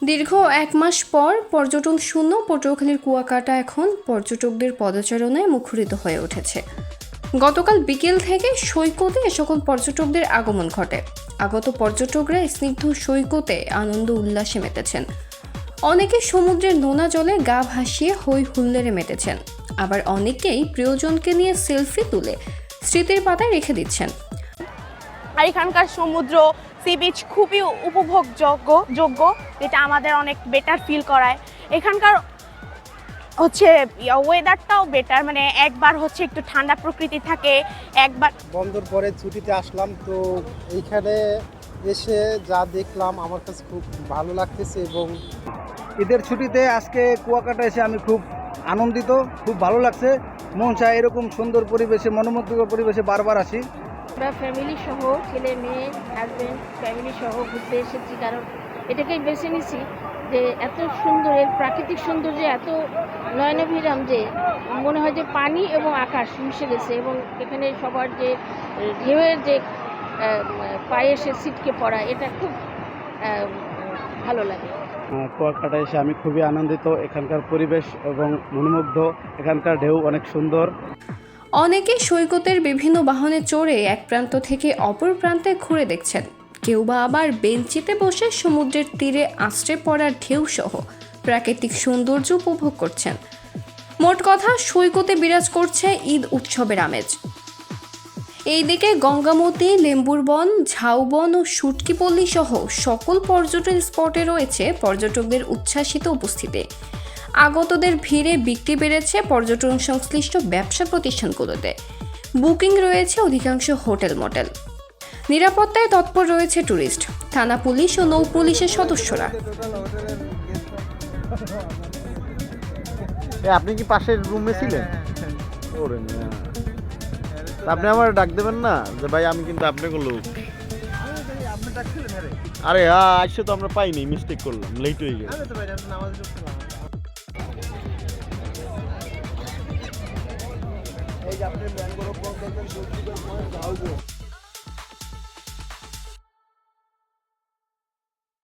দীর্ঘ ১ মাস পর পর্যটন শূন্য পটুয়াখালীর কুয়াকাটা এখন পর্যটকদের পদচারণায় মুখরিত হয়ে উঠেছে। গতকাল বিকেল থেকে সৈকতে এ সকল পর্যটকদের আগমন ঘটে। আগত পর্যটকরা স্নিগ্ধ সৈকতে আনন্দ উল্লাসে মেতেছেন। অনেকে সমুদ্রের নোনা জলে গা ভাসিয়ে হই হুল্লোড়ে মেতেছেন, আবার অনেকেই প্রিয়জনকে নিয়ে সেলফি তুলে স্মৃতির পাতায় রেখে দিচ্ছেন। আর এখানকার সমুদ্র সি বিচ খুবই উপভোগযোগ্য, যেটা আমাদের অনেক বেটার ফিল করায়। এখানকার হচ্ছে ওয়েদারটাও বেটার, মানে একবার হচ্ছে একটু ঠান্ডা প্রকৃতি থাকে, একবার বন্ধর পরে ছুটিতে আসলাম, তো এইখানে এসে যা দেখলাম আমার কাছে খুব ভালো লাগতেছে। এবং ঈদের ছুটিতে আজকে কুয়াকাটা এসে আমি খুব আনন্দিত, খুব ভালো লাগছে। মন চায় এরকম সুন্দর পরিবেশে, মনোমুগ্ধকর পরিবেশে বারবার আসি। আমরা ফ্যামিলি সহ, ছেলে মেয়ে হাজব্যান্ড ফ্যামিলি সহ ঘুরতে এসেছি, কারণ এটাকেই বেছে নিছি যে এত সুন্দর, এর প্রাকৃতিক সৌন্দর্য এত নয়নাভিরাম যে মনে হয় যে পানি এবং আকাশ মিশে গেছে, এবং এখানে সবার যে ঢেউয়ের যে পায়ে এসে ছিটকে পড়া, এটা খুব ভালো লাগে। কুয়াকাটা এসে আমি খুবই আনন্দিত। এখানকার পরিবেশ এবং মনোমুগ্ধ, এখানকার ঢেউ অনেক সুন্দর। অনেকে সৈকতের বিভিন্ন বাহনে চড়ে এক প্রান্ত থেকে অপর প্রান্তে ঘুরে দেখছেন, কেউ বা আবার বেঞ্চিতে বসে সমুদ্রের তীরে আশ্রে পড়ার ঢেউ সহ প্রাকৃতিক সৌন্দর্য উপভোগ করছেন। মোট কথা, সৈকতে বিরাজ করছে ঈদ উৎসবের আমেজ। এইদিকে গঙ্গামতি, লেম্বুর বন, ঝাউবন ও সুটকিপল্লী সহ সকল পর্যটন স্পটে রয়েছে পর্যটকদের উচ্ছ্বাসিত উপস্থিতি। আগতদের ভিড়ে বিক্রি বেড়েছে পর্যটন সংশ্লিষ্ট ব্যবসা প্রতিষ্ঠানগুলোতে। বুকিং রয়েছে অধিকাংশ হোটেল মোটেল। নিরাপত্তায় তৎপর রয়েছে ট্যুরিস্ট, থানা পুলিশ ও নৌ পুলিশের সদস্যরা। আপনি কি পাশের রুমে ছিলেন? আপনি আমার ডাক দেবেন না যে ভাই আমি কিন্তু আপনাকে লোক। আরে হ্যাঁ, আসছে তো আমরা পাইনি, মিস্টেক করলাম, লেট হয়ে গেছে।